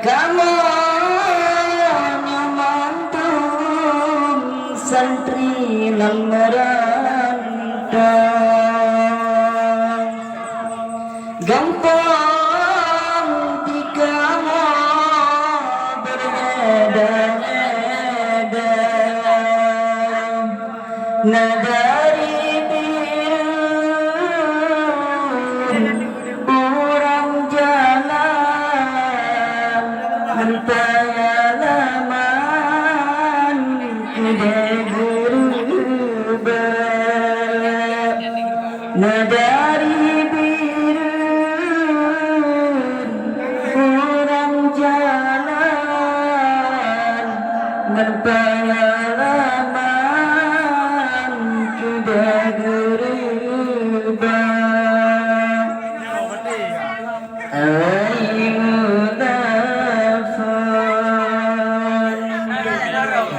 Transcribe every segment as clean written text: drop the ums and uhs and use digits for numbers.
kamu nyamantum santri nan merantau gampang jika mau berbeda-beda nadari biru orang jalan mentayalaman kuda berubah nadari biru orang jalan mentayalaman kuda berubah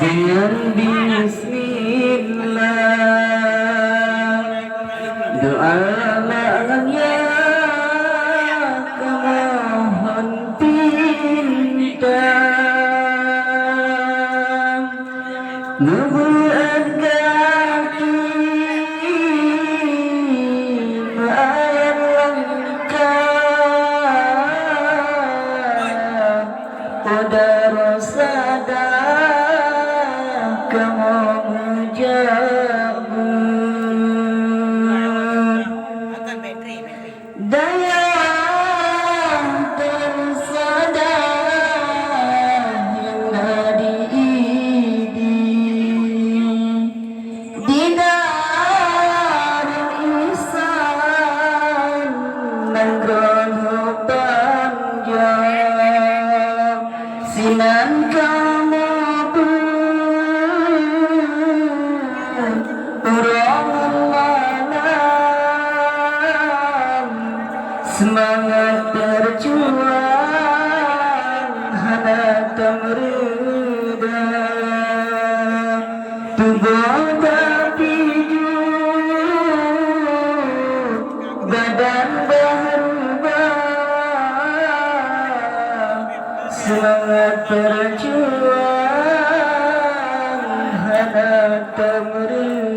dengan bismillah doa ya kemohon pinta nubuat kaki air lengkap pada rosada kamu menjabut daya tersada yang diidi di darul ihsan nanggrono panjang sinan kamu semangat berjuang hana tamrida tubuh terpiju badan berubah semangat berjuang hana tamrida